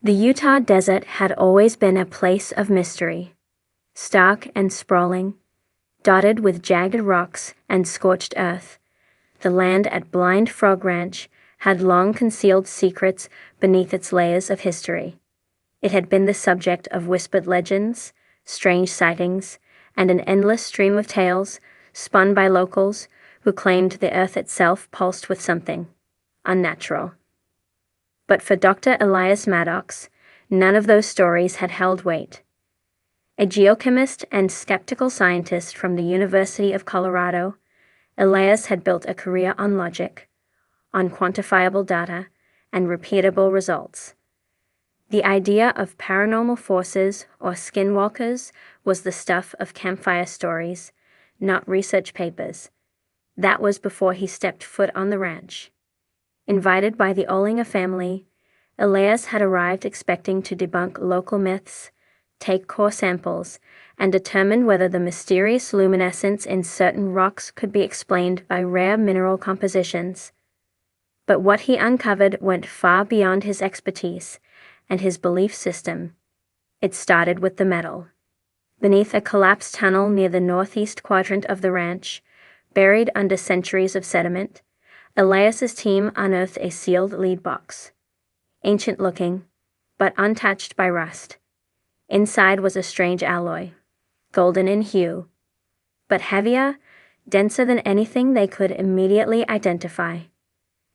The Utah desert had always been a place of mystery, stark and sprawling, dotted with jagged rocks and scorched earth. The land at Blind Frog Ranch had long concealed secrets beneath its layers of history. It had been the subject of whispered legends, strange sightings, and an endless stream of tales spun by locals who claimed the earth itself pulsed with something unnatural. But for Dr. Elias Maddox, none of those stories had held weight. A geochemist and skeptical scientist from the University of Colorado, Elias had built a career on logic, on quantifiable data, and repeatable results. The idea of paranormal forces or skinwalkers was the stuff of campfire stories, not research papers. That was before he stepped foot on the ranch. Invited by the Olinger family, Elias had arrived expecting to debunk local myths, take core samples, and determine whether the mysterious luminescence in certain rocks could be explained by rare mineral compositions. But what he uncovered went far beyond his expertise and his belief system. It started with the metal. Beneath a collapsed tunnel near the northeast quadrant of the ranch, buried under centuries of sediment, Elias's team unearthed a sealed lead box. Ancient-looking, but untouched by rust. Inside was a strange alloy, golden in hue, but heavier, denser than anything they could immediately identify.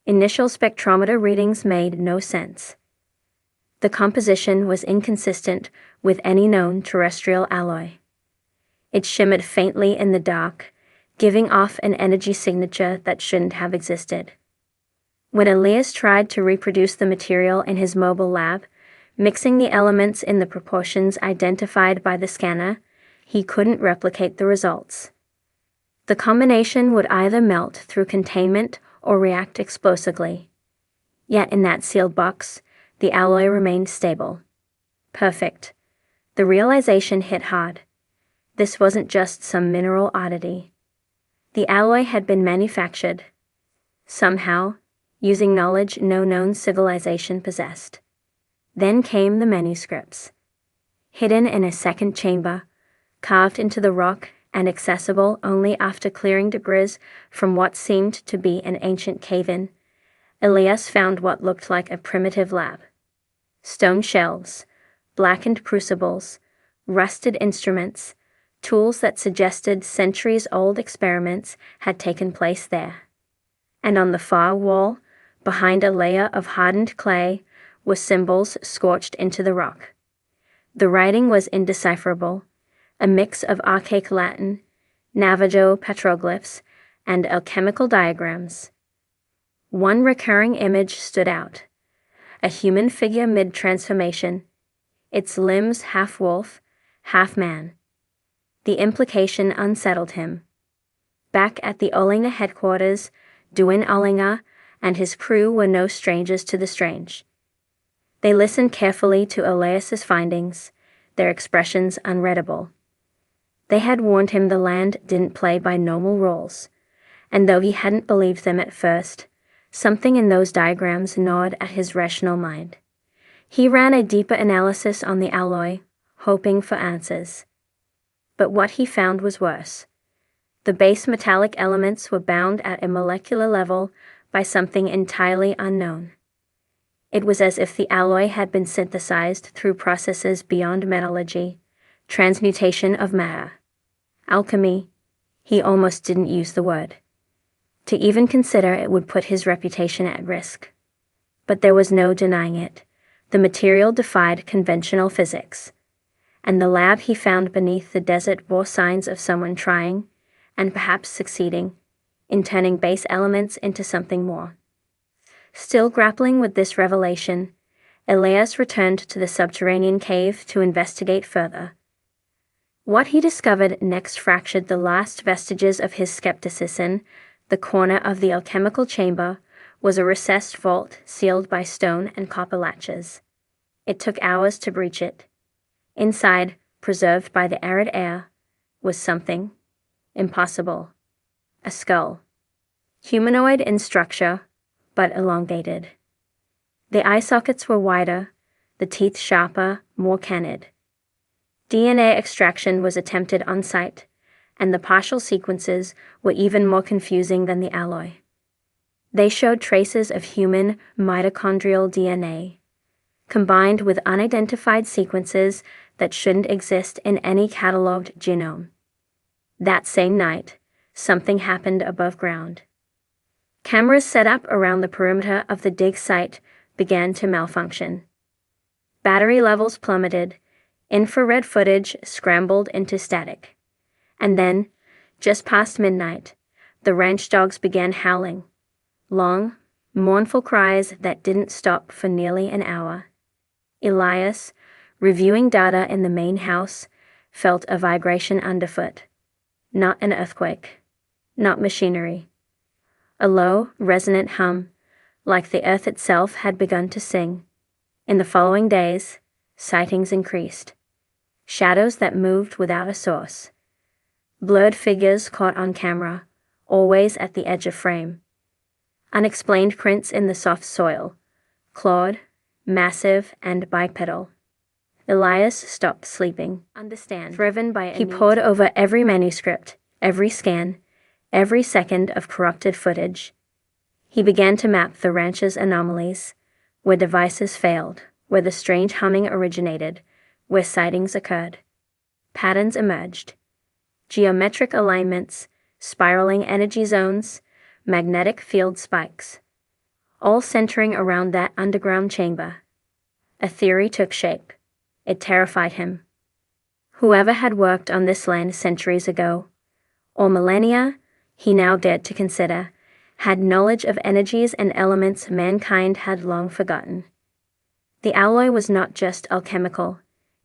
Initial spectrometer readings made no sense. The composition was inconsistent with any known terrestrial alloy. It shimmered faintly in the dark, giving off an energy signature that shouldn't have existed. When Elias tried to reproduce the material in his mobile lab, mixing the elements in the proportions identified by the scanner, he couldn't replicate the results. The combination would either melt through containment or react explosively. Yet in that sealed box, the alloy remained stable. Perfect. The realization hit hard. This wasn't just some mineral oddity. The alloy had been manufactured, somehow, using knowledge no known civilization possessed. Then came the manuscripts. Hidden in a second chamber, carved into the rock and accessible only after clearing debris from what seemed to be an ancient cave-in, Elias found what looked like a primitive lab. Stone shelves, blackened crucibles, rusted instruments, tools that suggested centuries-old experiments had taken place there. And on the far wall, behind a layer of hardened clay, were symbols scorched into the rock. The writing was indecipherable, a mix of archaic Latin, Navajo petroglyphs, and alchemical diagrams. One recurring image stood out: a human figure mid-transformation, its limbs half wolf, half man. The implication unsettled him. Back at the Olinger headquarters, Duane Olinger and his crew were no strangers to the strange. They listened carefully to Elias's findings, their expressions unreadable. They had warned him the land didn't play by normal rules, and though he hadn't believed them at first, something in those diagrams gnawed at his rational mind. He ran a deeper analysis on the alloy, hoping for answers. But what he found was worse. The base metallic elements were bound at a molecular level by something entirely unknown. It was as if the alloy had been synthesized through processes beyond metallurgy, transmutation of matter. Alchemy. He almost didn't use the word. To even consider it would put his reputation at risk. But there was no denying it. The material defied conventional physics. And the lab he found beneath the desert bore signs of someone trying, and perhaps succeeding, in turning base elements into something more. Still grappling with this revelation, Elias returned to the subterranean cave to investigate further. What he discovered next fractured the last vestiges of his skepticism. The corner of the alchemical chamber was a recessed vault sealed by stone and copper latches. It took hours to breach it. Inside, preserved by the arid air, was something impossible. A skull. Humanoid in structure, but elongated. The eye sockets were wider, the teeth sharper, more canid. DNA extraction was attempted on site, and the partial sequences were even more confusing than the alloy. They showed traces of human mitochondrial DNA, combined with unidentified sequences that shouldn't exist in any cataloged genome. That same night, something happened above ground. Cameras set up around the perimeter of the dig site began to malfunction. Battery levels plummeted, infrared footage scrambled into static. And then, just past midnight, the ranch dogs began howling. Long, mournful cries that didn't stop for nearly an hour. Elias, reviewing data in the main house, felt a vibration underfoot. Not an earthquake. Not machinery. A low, resonant hum, like the earth itself had begun to sing. In the following days, sightings increased. Shadows that moved without a source. Blurred figures caught on camera, always at the edge of frame. Unexplained prints in the soft soil, clawed, massive, and bipedal. Elias stopped sleeping. Driven by he pored over every manuscript, every scan, every second of corrupted footage. He began to map the ranch's anomalies, where devices failed, where the strange humming originated, where sightings occurred. Patterns emerged. Geometric alignments, spiraling energy zones, magnetic field spikes, all centering around that underground chamber. A theory took shape. It terrified him. Whoever had worked on this land centuries ago, or millennia, he now dared to consider, had knowledge of energies and elements mankind had long forgotten. The alloy was not just alchemical,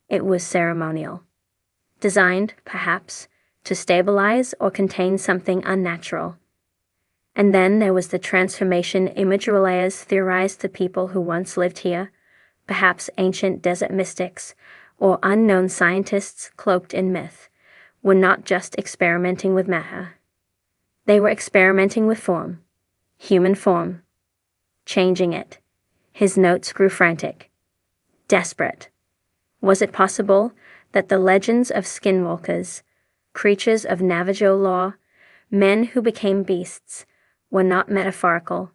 it was ceremonial. Designed, perhaps, to stabilize or contain something unnatural. And then there was the transformation image. Elias theorized the people who once lived here, perhaps ancient desert mystics, or unknown scientists cloaked in myth, were not just experimenting with matter. They were experimenting with form, human form, changing it. His notes grew frantic, desperate. Was it possible that the legends of skinwalkers, creatures of Navajo lore, men who became beasts, were not metaphorical,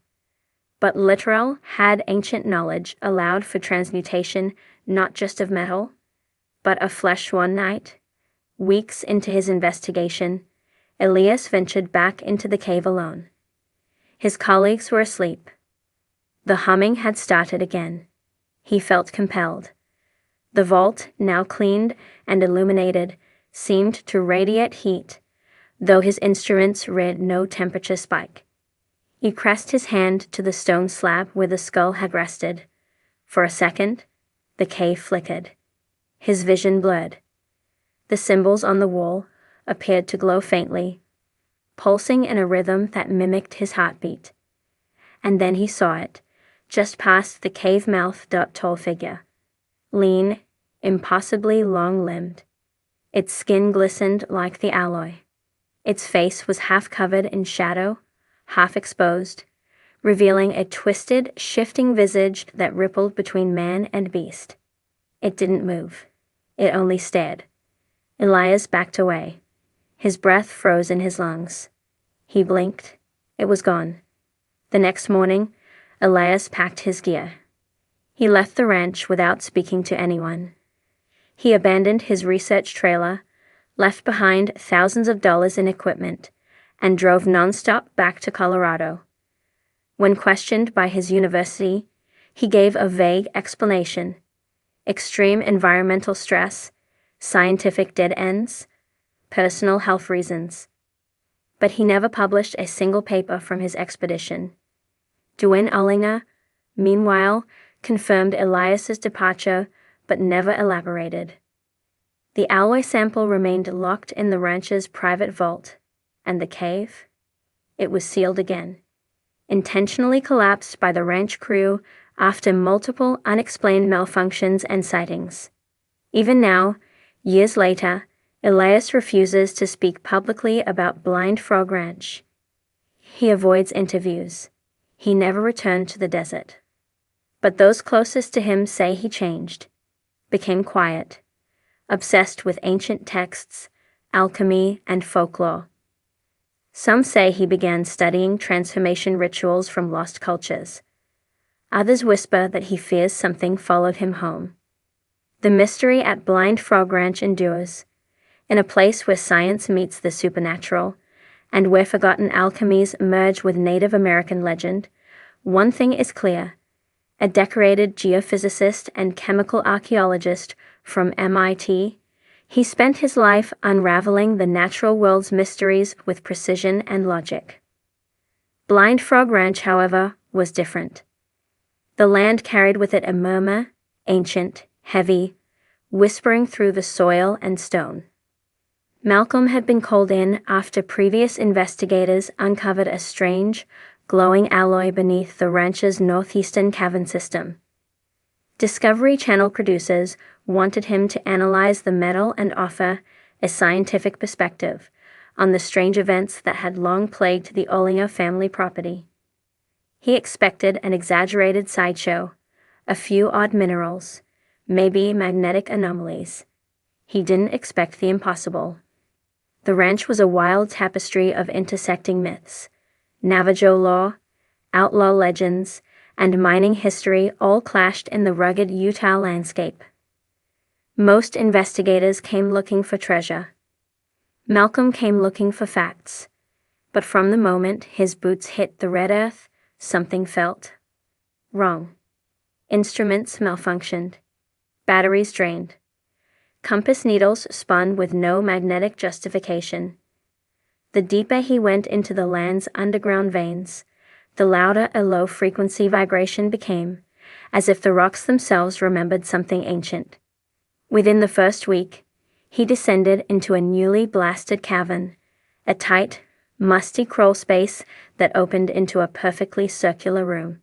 but literal? Had ancient knowledge allowed for transmutation not just of metal, but of flesh? One night, weeks into his investigation, Elias ventured back into the cave alone. His colleagues were asleep. The humming had started again. He felt compelled. The vault, now cleaned and illuminated, seemed to radiate heat, though his instruments read no temperature spike. He pressed his hand to the stone slab where the skull had rested. For a second, the cave flickered. His vision blurred. The symbols on the wall appeared to glow faintly, pulsing in a rhythm that mimicked his heartbeat. And then he saw it, just past the cave mouth. Tall figure. Lean, impossibly long-limbed. Its skin glistened like the alloy. Its face was half covered in shadow, half exposed, revealing a twisted, shifting visage that rippled between man and beast. It didn't move. It only stared. Elias backed away. His breath froze in his lungs. He blinked. It was gone. The next morning, Elias packed his gear. He left the ranch without speaking to anyone. He abandoned his research trailer, left behind thousands of dollars in equipment, and drove nonstop back to Colorado. When questioned by his university, he gave a vague explanation: extreme environmental stress, scientific dead ends, personal health reasons. But he never published a single paper from his expedition. Duane Ullinger, meanwhile, confirmed Elias's departure, but never elaborated. The alloy sample remained locked in the ranch's private vault, and the cave? It was sealed again, intentionally collapsed by the ranch crew after multiple unexplained malfunctions and sightings. Even now, years later, Elias refuses to speak publicly about Blind Frog Ranch. He avoids interviews. He never returned to the desert. But those closest to him say he changed, became quiet, obsessed with ancient texts, alchemy, and folklore. Some say he began studying transformation rituals from lost cultures. Others whisper that he fears something followed him home. The mystery at Blind Frog Ranch endures, in a place where science meets the supernatural, and where forgotten alchemies merge with Native American legend. One thing is clear: a decorated geophysicist and chemical archaeologist from MIT, he spent his life unraveling the natural world's mysteries with precision and logic. Blind Frog Ranch, however, was different. The land carried with it a murmur, ancient, heavy, whispering through the soil and stone. Malcolm had been called in after previous investigators uncovered a strange, glowing alloy beneath the ranch's northeastern cavern system. Discovery Channel producers wanted him to analyze the metal and offer a scientific perspective on the strange events that had long plagued the Olinger family property. He expected an exaggerated sideshow, a few odd minerals, maybe magnetic anomalies. He didn't expect the impossible. The ranch was a wild tapestry of intersecting myths, Navajo lore, outlaw legends, and mining history all clashed in the rugged Utah landscape. Most investigators came looking for treasure. Malcolm came looking for facts. But from the moment his boots hit the red earth, something felt wrong. Instruments malfunctioned. Batteries drained. Compass needles spun with no magnetic justification. The deeper he went into the land's underground veins, the louder a low-frequency vibration became, as if the rocks themselves remembered something ancient. Within the first week, he descended into a newly blasted cavern, a tight, musty crawl space that opened into a perfectly circular room.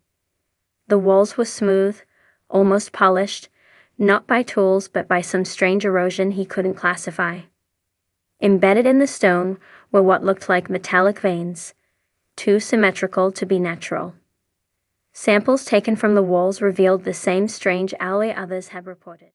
The walls were smooth, almost polished, not by tools but by some strange erosion he couldn't classify. Embedded in the stone were what looked like metallic veins, too symmetrical to be natural. Samples taken from the walls revealed the same strange alloy others had reported.